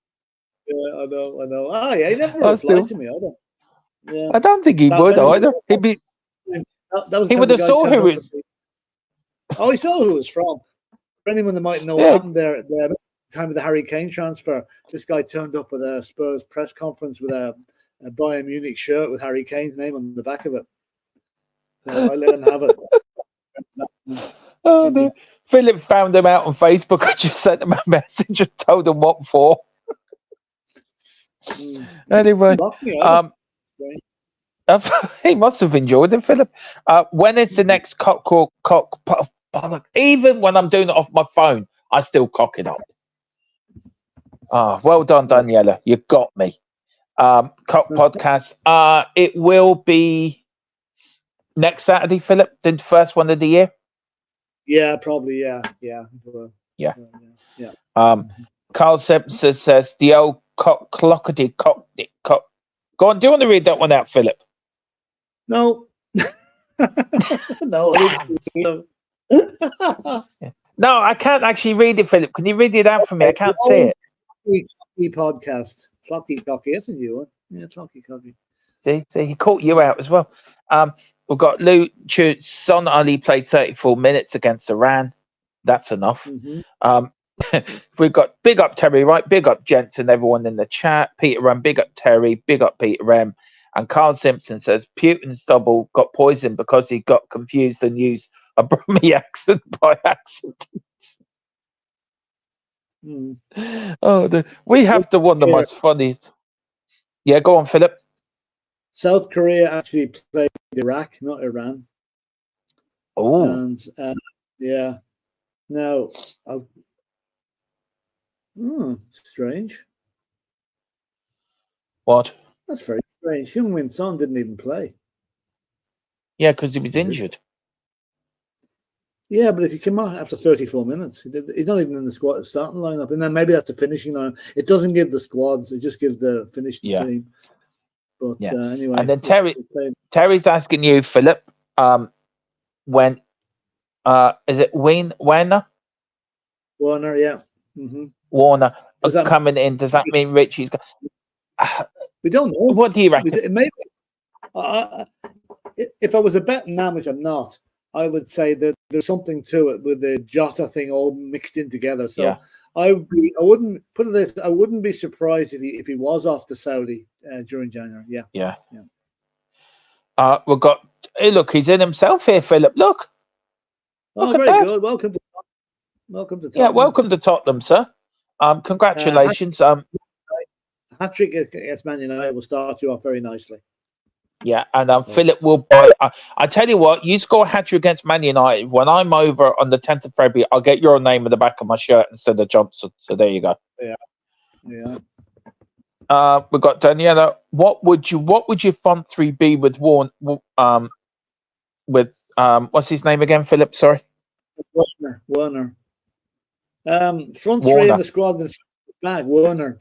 Yeah, I know. Oh, yeah, he never replied to me either. Yeah. I don't think he would either. He would have saw who it was. Oh, he saw who it was from. For anyone that might know what happened there at the time of the Harry Kane transfer, this guy turned up at a Spurs press conference with a Bayern Munich shirt with Harry Kane's name on the back of it. So I let him have it. Oh, no. Philip found him out on Facebook. I just sent him a message and told him what for. Anyway, he must have enjoyed it, Philip. When is the next cock? Even when I'm doing it off my phone, I still cock it up. Well done, Daniela. You got me. Cock podcast. It will be next Saturday, Philip. The first one of the year. Yeah, probably. Yeah. Carl Simpson says the old clockety cock. Go on. Do you want to read that one out, Philip? No. No. No, I can't actually read it, Philip. Can you read it out for me? I can't see it. Clocky podcast. Clocky, isn't you? Yeah, Clocky. See, he caught you out as well. We've got Lou Son Ali played 34 minutes against Iran. That's enough. We've got big up Terry, right? Big up Jensen, everyone in the chat. Peter M, big up Terry, big up Peter M. And Carl Simpson says Putin's double got poisoned because he got confused and used a Brummy accent by accident. We have the one of the most funny. Yeah, go on, Philip. South Korea actually played Iraq, not Iran. Oh, and yeah. Now, strange. What? That's very strange. Heung-min Son didn't even play. Yeah, because he was injured. Yeah, but if you come out after 34 minutes, he's not even in the squad starting lineup. And then maybe that's the finishing line. It doesn't give the squads; it just gives the finishing team. But anyway, and then Terry's asking you, Philip, when is it Werner? Werner, yeah. Warner coming in. Does that mean Richie's? We don't know. What do you reckon? Maybe if I was a betting man, which I'm not, I would say that there's something to it with the Jota thing all mixed in together. So I wouldn't put it this. I wouldn't be surprised if he was off to Saudi during January. Yeah. We've got. Hey, look, he's in himself here, Philip. Look. Oh, very good. Welcome to Tottenham. Yeah, welcome to Tottenham, sir. Congratulations. Hat-trick against Man United will start you off very nicely. Yeah, and Philip will buy. I tell you what, you score a hat-trick against Man United. When I'm over on the 10th of February, I'll get your name in the back of my shirt instead of Johnson. So there you go. Yeah. We've got Daniela. What would your front three be with what's his name again, Philip? Sorry. Werner. Front three in the squad was back. Werner.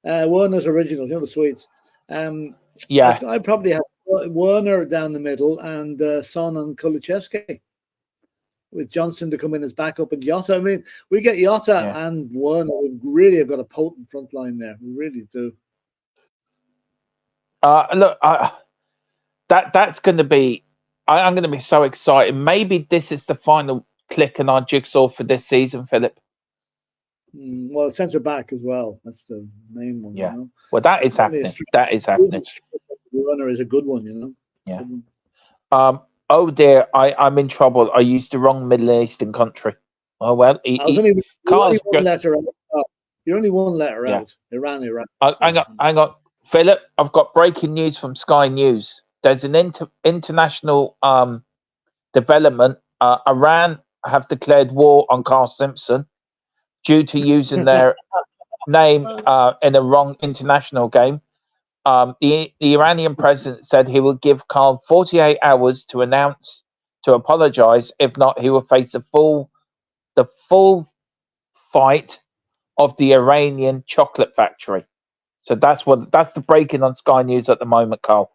Werner's original, the sweets. I'd probably have Werner down the middle and Son and Kulusevski, with Johnson to come in as backup and Jota. I mean, we get Jota and Werner. We really have got a potent front line there. We really do. Look, that's going to be. I'm going to be so excited. Maybe this is the final click in our jigsaw for this season, Philip. Well, centre back as well. That's the main one. Yeah. You know? Well, that is happening. That is happening. Werner is a good one, you know. Yeah. Oh dear, I'm in trouble. I used the wrong Middle Eastern country. Oh well. You're only one letter out. Iran. Hang on, Philip. I've got breaking news from Sky News. There's an international development. Iran have declared war on Carl Simpson due to using their name in a wrong international game. The Iranian president said he will give Carl 48 hours to apologize. If not, he will face the full fight of the Iranian chocolate factory. So that's the breaking on Sky News at the moment, Carl.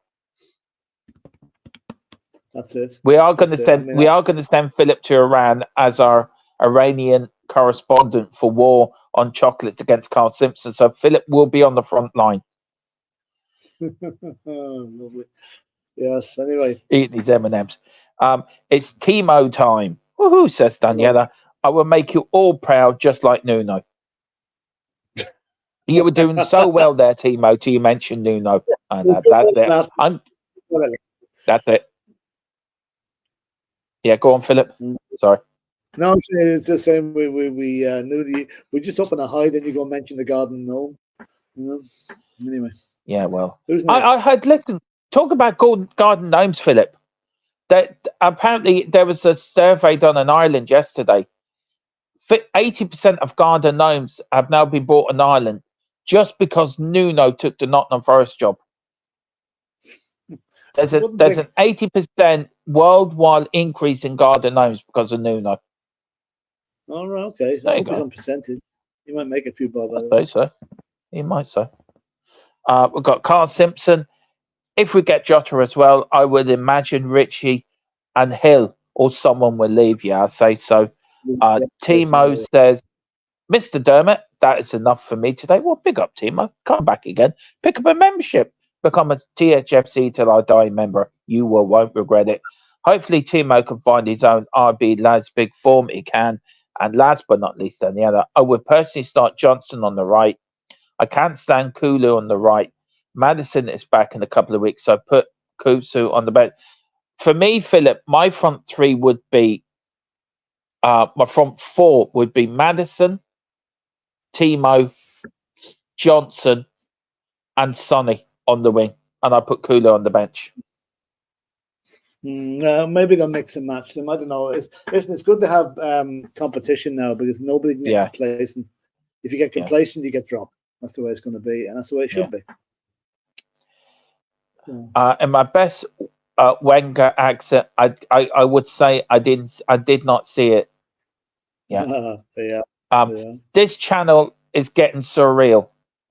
That's it. We are going to send Philip to Iran as our Iranian correspondent for war on chocolates against Carl Simpson. So Philip will be on the front line. Lovely. Yes. Anyway, eating these M&Ms. It's Timo time. Woohoo! Says Daniela. I will make you all proud, just like Nuno. You were doing so well there, Timo, till you mentioned Nuno. And that's it. That's it. Yeah, go on, Philip. Sorry. No, it's the same. We knew we just up in a high, then you go and mention the garden gnome. Anyway. Yeah, well, who's next? I heard. Listen, talk about garden gnomes, Philip. That apparently there was a survey done in Ireland yesterday. 80% of garden gnomes have now been bought in Ireland just because Nuno took the Nottingham Forest job. There's an 80% worldwide increase in garden gnomes because of Nuno. All right, okay. So I hope he's on percentage. You might make a few bob. I suppose so. He might so. We've got Carl Simpson. If we get Jota as well, I would imagine Richie and Hill or someone will leave. Yeah, I'd say so. Timo says, Mr. Dermot, that is enough for me today. Well, big up, Timo. Come back again. Pick up a membership. Become a THFC till I die member. You won't regret it. Hopefully, Timo can find his own RB Lads big form. He can. And last but not least, on the other, I would personally start Johnson on the right. I can't stand Kulu on the right. Madison is back in a couple of weeks, so I put Kusu on the bench. For me, Philip, my front three would be, my front four would be Madison, Timo, Johnson, and Sonny on the wing, and I put Kulu on the bench. Maybe they'll mix and match them. I don't know. It's good to have competition now because nobody can get complacent. If you get complacent, you get dropped. That's the way it's going to be, and that's the way it should be. In my best Wenger accent, I would say I did not see it. This channel is getting surreal.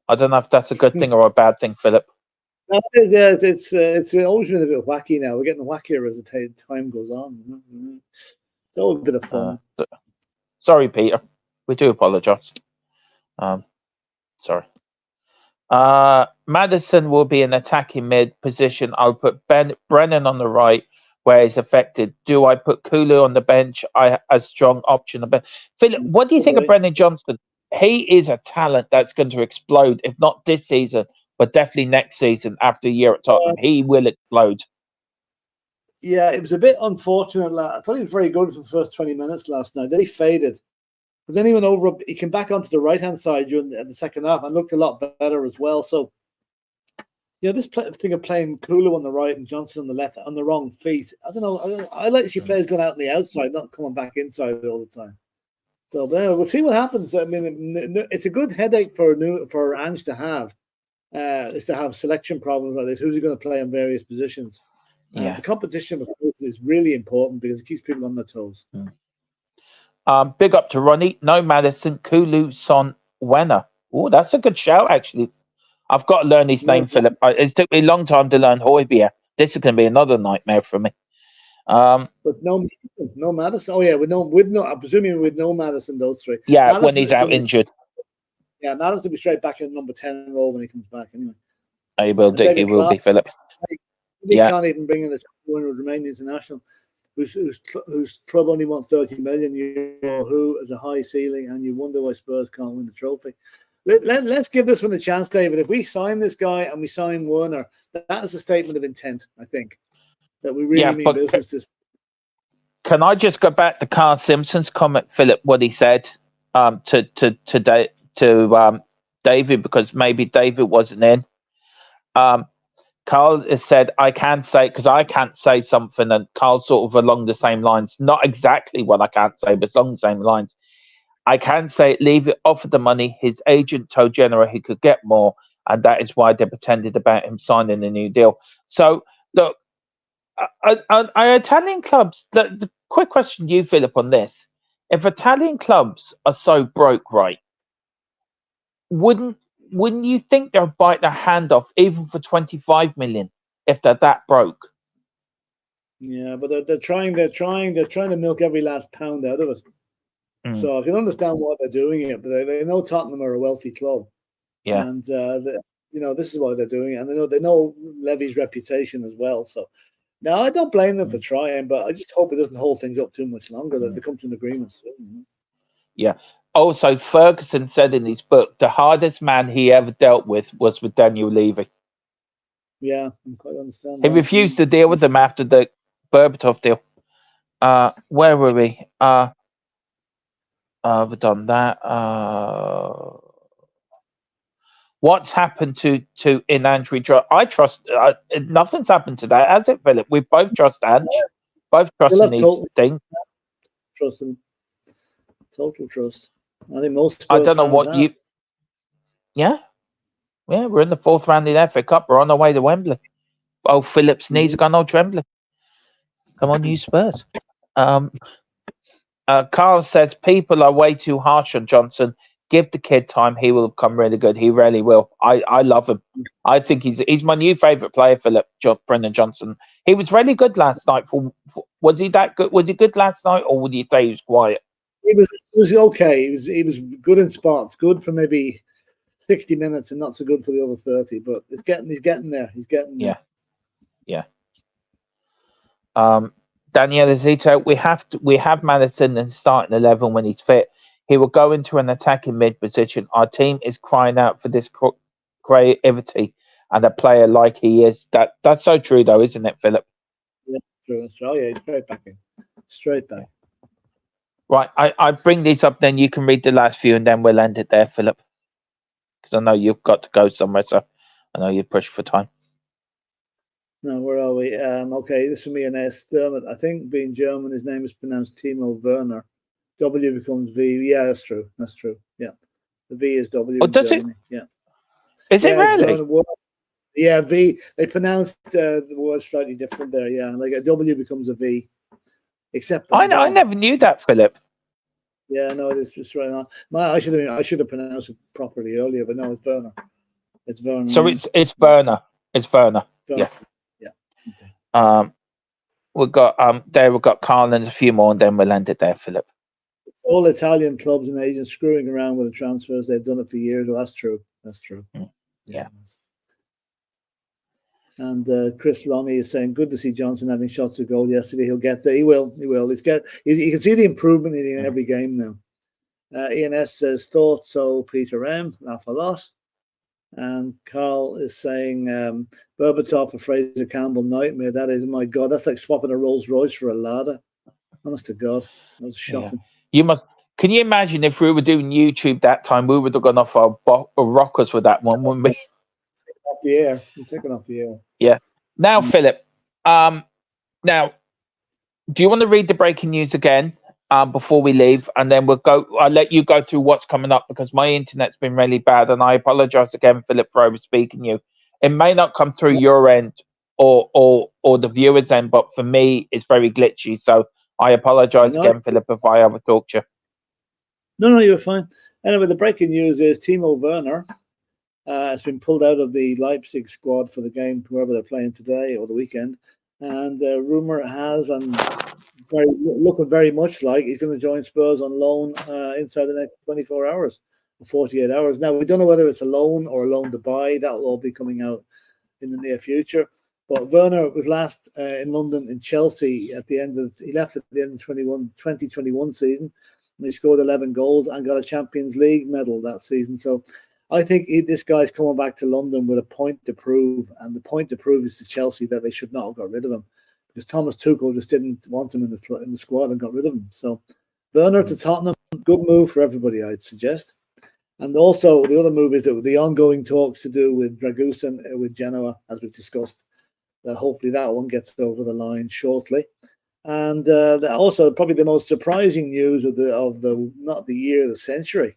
I don't know if that's a good thing or a bad thing, Philip. It's always been a bit wacky now. We're getting wackier as the time goes on. It's always a bit of fun. Sorry, Peter. We do apologise. Sorry. Madison will be an attacking mid position. I'll put Brennan on the right where he's affected. Do I put Kulu on the bench? A strong option. Philip, what do you think of Brennan Johnson? He is a talent that's going to explode, if not this season, but definitely next season after a year at Tottenham. He will explode. Yeah, it was a bit unfortunate. I thought he was very good for the first 20 minutes last night. Then he faded. But then he went over. He came back onto the right-hand side during the second half and looked a lot better as well. So, this thing of playing Kulu on the right and Johnson on the left on the wrong feet. I don't know. I like to see players going out on the outside, not coming back inside all the time. So, but we'll see what happens. I mean, it's a good headache for Ange to have. Is to have selection problems like this. Who's he going to play in various positions? The competition is really important because it keeps people on their toes. Big up to Ronnie. No Madison, Kulu, Son, Werner. Oh, that's a good shout, actually. I've got to learn his name, Philip. It took me a long time to learn Højbjerg. This is going to be another nightmare for me. But no Madison. Oh yeah, I'm presuming with no Madison, those three. Yeah, Madison when he's out injured. Yeah, Madison will be straight back in number 10 role when he comes back anyway. He will be, Philip. He can't even bring in the winner of the Romanian international, whose club only won 30 million euro, who has a high ceiling, and you wonder why Spurs can't win the trophy. Let's give this one a chance, David. If we sign this guy and we sign Werner, that is a statement of intent, I think, that we really mean business. Can I just go back to Carl Simpson's comment, Philip, what he said to David, because maybe David wasn't in. Carl has said, I can't say something, and Carl sort of along the same lines, not exactly what I can't say, but along the same lines. I can say, leave it, offer the money. His agent told Genoa he could get more, and that is why they pretended about him signing a new deal. So, look, are Italian clubs, the quick question to you, Philip, on this. If Italian clubs are so broke, right, wouldn't you think they'll bite their hand off even for 25 million if they're that broke? Yeah, but they're trying to milk every last pound out of it. So I can understand why they're doing it, but they know Tottenham are a wealthy club. Yeah, and this is why they're doing it, and they know Levy's reputation as well. So now I don't blame them for trying, but I just hope it doesn't hold things up too much longer. That they come to an agreement soon. Yeah. Also, Ferguson said in his book, the hardest man he ever dealt with was with Daniel Levy. Yeah, I quite understand. He refused to deal with him after the Berbatov deal. Where were we? We've done that. What's happened to in Andrew? I trust. Nothing's happened to that, has it, Philip? We both trust Ange. Both trust in these things. Trust him. Total trust. I think most. I don't know what you. Yeah, we're in the 4th round in the FA Cup. We're on our way to Wembley. Oh, Philip's knees are gone all trembling. Come on, you Spurs. Carl says people are way too harsh on Johnson. Give the kid time; he will become really good. He really will. I love him. I think he's my new favourite player, Philip. Brendan Johnson. He was really good last night. Was he that good? Was he good last night, or would you say he was quiet? He was okay. He was good in spots. Good for maybe 60 minutes, and not so good for the other 30. But he's getting there. He's getting there. Yeah. Daniela Zito, we have Madison in starting 11 when he's fit. He will go into an attacking mid position. Our team is crying out for this creativity and a player like he is. That's so true, though, isn't it, Philip? Yeah, true. Oh, yeah, straight back in. Straight back. Right, I bring these up, then you can read the last few, and then we'll end it there, Philip. Because I know you've got to go somewhere, so I know you're pushed for time. No, where are we? Okay, this is me and S. Dermot. I think being German, his name is pronounced Timo Werner. W becomes V. Yeah, that's true. That's true. Yeah. The V is W. Oh, does Germany. it? Yeah. Is it really? Yeah, V. They pronounced the word slightly different there. Yeah, like a W becomes a V. Except I never knew that, Philip. Yeah, no, it's just right on. I should have pronounced it properly earlier, but no, it's Werner. It's Werner. So it's Werner. It's Werner. Yeah. Okay. We've got Carl and a few more, and then we'll end it there, Philip. It's all Italian clubs and agents screwing around with the transfers. They've done it for years. Well, that's true. That's true. Yeah. And Chris Lonnie is saying, good to see Johnson having shots to goal yesterday. He'll get there. He will. You can see the improvement in every game now. Ian S says, thought so, Peter M. Laugh a lot. And Carl is saying, Berbatov for Fraser Campbell, nightmare. That is, my God, that's like swapping a Rolls Royce for a Lada. Honest to God, that was shocking. Yeah. Can you imagine if we were doing YouTube that time, we would have gone off our rockers with that one, wouldn't we? Off the air. You're taking off the air. Yeah. Now, Philip, now, do you want to read the breaking news again before we leave? And then I'll let you go through what's coming up because my internet's been really bad. And I apologize again, Philip, for overspeaking you. It may not come through your end or the viewer's end, but for me, it's very glitchy. So I apologize again, Philip, if I ever talk to you. No, you're fine. Anyway, the breaking news is Timo Werner has been pulled out of the Leipzig squad for the game, whoever they're playing today or the weekend. And rumor has, and looking very much like he's going to join Spurs on loan inside the next 24 hours or 48 hours. Now, we don't know whether it's a loan or a loan to buy. That will all be coming out in the near future. But Werner was last in London in Chelsea he left at the end of the 2021 season. And he scored 11 goals and got a Champions League medal that season. So I think this guy's coming back to London with a point to prove. And the point to prove is to Chelsea that they should not have got rid of him. Because Thomas Tuchel just didn't want him in the squad and got rid of him. So Werner to Tottenham, good move for everybody, I'd suggest. And also the other move is that the ongoing talks to do with Dragusin with Genoa, as we've discussed. Hopefully that one gets over the line shortly. And also probably the most surprising news of the not the year, the century,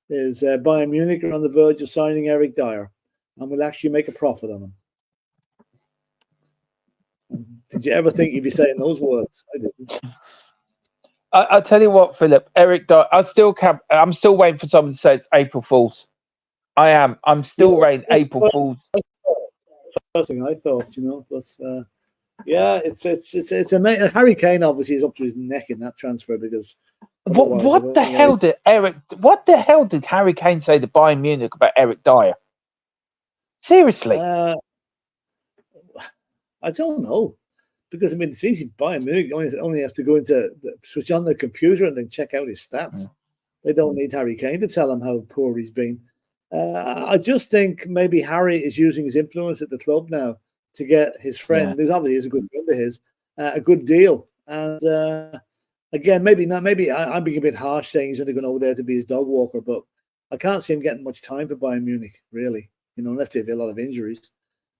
is Bayern Munich are on the verge of signing Eric Dyer, and will actually make a profit on him. Did you ever think you'd be saying those words? I didn't. I'll tell you what, Philip. Eric Dyer. I'm still waiting for someone to say it's April Fools. I am. I'm still waiting April Fools. First thing I thought, but yeah, it's amazing. Harry Kane obviously is up to his neck in that transfer because what the hell did Harry Kane say to Bayern Munich about Eric Dyer? Seriously, I don't know, because it's easy. Bayern Munich only has to go switch on the computer and then check out his stats. They don't need Harry Kane to tell him how poor he's been. I just think maybe Harry is using his influence at the club now to get his friend, who's obviously is a good friend of his, a good deal. And again, maybe not. Maybe I'm being a bit harsh saying he's only going over there to be his dog walker, but I can't see him getting much time for Bayern Munich, really. Unless they have a lot of injuries.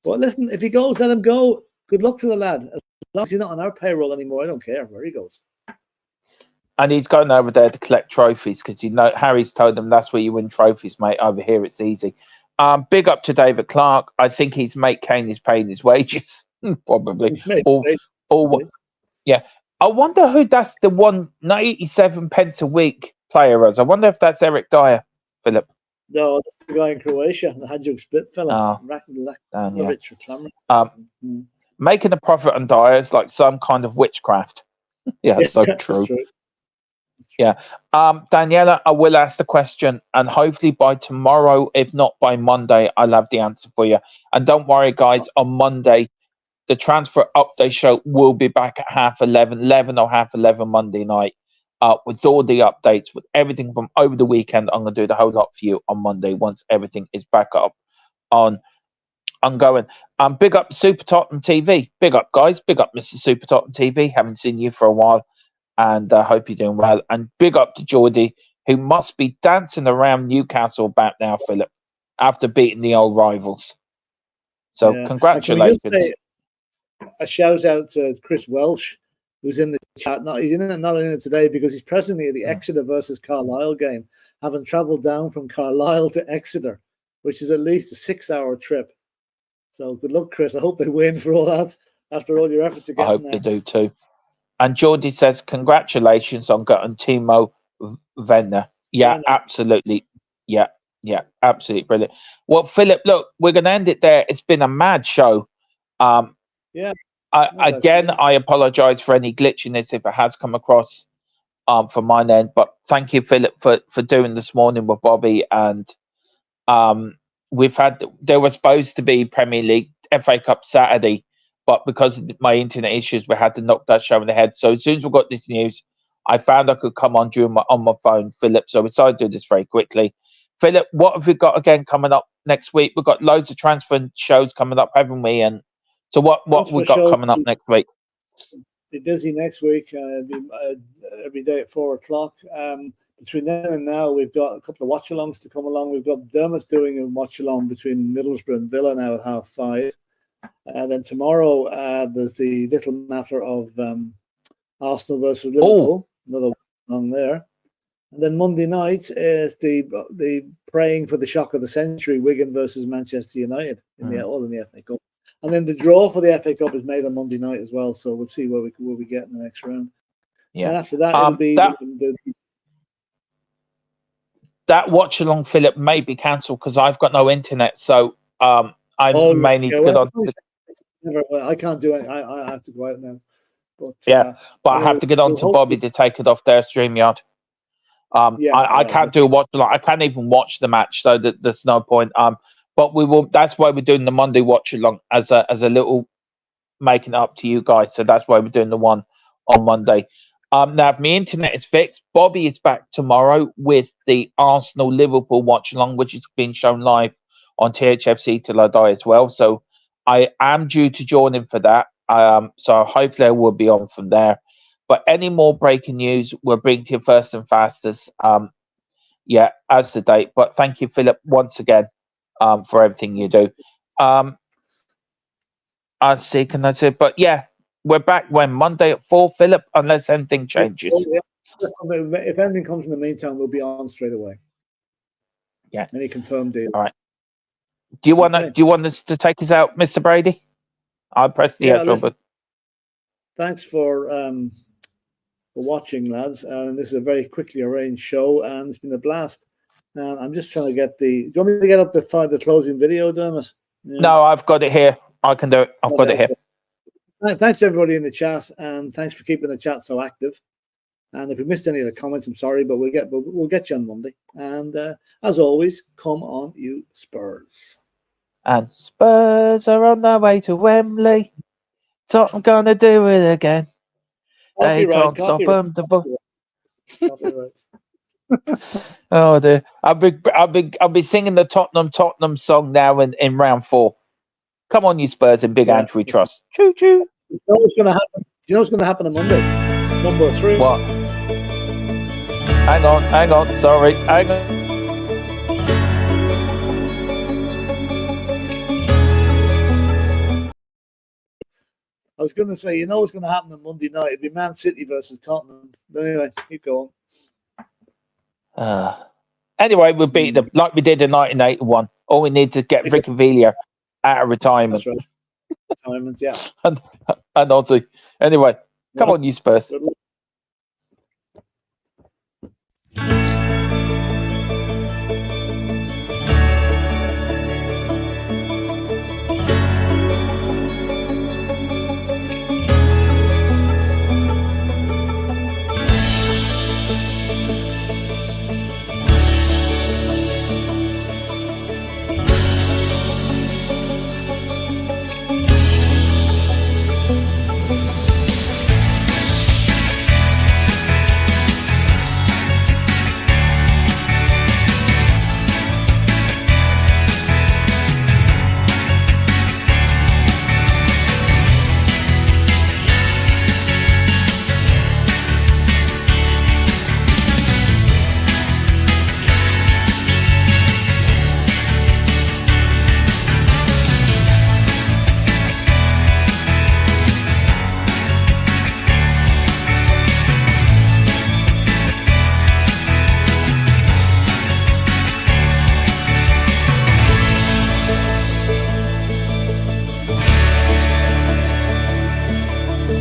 But listen, if he goes, let him go. Good luck to the lad. As long as he's not on our payroll anymore, I don't care where he goes. And he's going over there to collect trophies because Harry's told him that's where you win trophies, mate. Over here, it's easy. Big up to David Clark. I think his mate Kane is paying his wages, probably. Yeah. I wonder who that's the 187 pence a week player is. I wonder if that's Eric Dyer, Philip. No, that's the guy in Croatia, the Hajduk Split fella. Making a profit on Dyer is like some kind of witchcraft. Yeah, that's so true. Yeah. Daniela, I will ask the question, and hopefully by tomorrow, if not by Monday, I'll have the answer for you. And don't worry, guys, on Monday, the transfer update show will be back at 11 or 11 Monday night, with all the updates, with everything from over the weekend. I'm going to do the whole lot for you on Monday once everything is back up on ongoing. Big up Super Tottenham TV. Big up, guys. Big up, Mr. Super Tottenham TV. Haven't seen you for a while, and I hope you're doing well. And big up to Geordie, who must be dancing around Newcastle back now, Philip, after beating the old rivals. So congratulations. A shout out to Chris Welsh, who's in the chat. He's not in it today because he's presently at the Exeter versus Carlisle game, having travelled down from Carlisle to Exeter, which is at least a 6-hour trip. So good luck, Chris. I hope they win for all that after all your efforts to get I hope they do too. And Geordie says, congratulations on getting Timo Werner. Yeah, absolutely. Yeah, absolutely brilliant. Well, Philip, look, we're going to end it there. It's been a mad show. I apologise for any glitchiness if it has come across from my end. But thank you, Philip, for doing this morning with Bobby. And there was supposed to be Premier League FA Cup Saturday, but because of my internet issues, we had to knock that show in the head. So as soon as we got this news, I found I could come on on my phone, Philip. So we decided to do this very quickly. Philip, what have we got again coming up next week? We've got loads of transfer shows coming up, haven't we? And so what we got coming up next week? Be busy next week. Every day at 4:00. Between then and now, we've got a couple of watch-alongs to come along. We've got Dermot's doing a watch-along between Middlesbrough and Villa now at 5:30. Then tomorrow, there's the little matter of Arsenal versus Liverpool. Another one there. And then Monday night is the praying for the shock of the century, Wigan versus Manchester United in the FA Cup. And then the draw for the FA Cup is made on Monday night as well. So we'll see where we get in the next round. Yeah. And after that, it'll be that watch along, Philip, may be cancelled because I've got no internet. So I may need to get on. I can't do it. I have to go out now. But I have to get on to Bobby to take it off their StreamYard. I can't do a watch along. I can't even watch the match, so there's no point. But we will. That's why we're doing the Monday watch along as a little making it up to you guys. So that's why we're doing the one on Monday. Now, if my internet is fixed, Bobby is back tomorrow with the Arsenal Liverpool watch along, which is being shown live on THFC Till I Die as well. So I am due to join in for that. So hopefully I will be on from there. But any more breaking news, we'll bring to you first and fastest. As the date. But thank you, Philip, once again. For everything you do. I see, can I say? But yeah, we're back Monday at 4, Philip, unless anything changes. If anything comes in the meantime, we'll be on straight away. Yeah. Any confirmed deal. All right. Do you want us to take us out, Mr. Brady? I'll press the outro button. Thanks for watching, lads. And this is a very quickly arranged show, and it's been a blast. And I'm just trying to get do you want me to get up the closing video, Dermot? Yeah. No, I've got it here. I can do it. I've got it here. Thanks to everybody in the chat, and thanks for keeping the chat so active. And if we missed any of the comments, I'm sorry, but we'll get you on Monday. And as always, come on, you Spurs. And Spurs are on their way to Wembley. Tottenham gonna do it again. They can't stop them. Copyright. Oh dear! I'll be singing the Tottenham song now in round 4. Come on, you Spurs and Big Andrew we trust. Choo choo. It's always going to happen. you know what's going to happen on Monday? Number 3. What? Hang on. Sorry, hang on. I was going to say, you know what's going to happen on Monday night? It'd be Man City versus Tottenham. But anyway, keep going. Anyway, we beat them like we did in 1981. All we need to get Ricky Villa out of retirement. That's right. Retirement, yeah. and Ozzy. Anyway, come on, you Spurs. Good luck.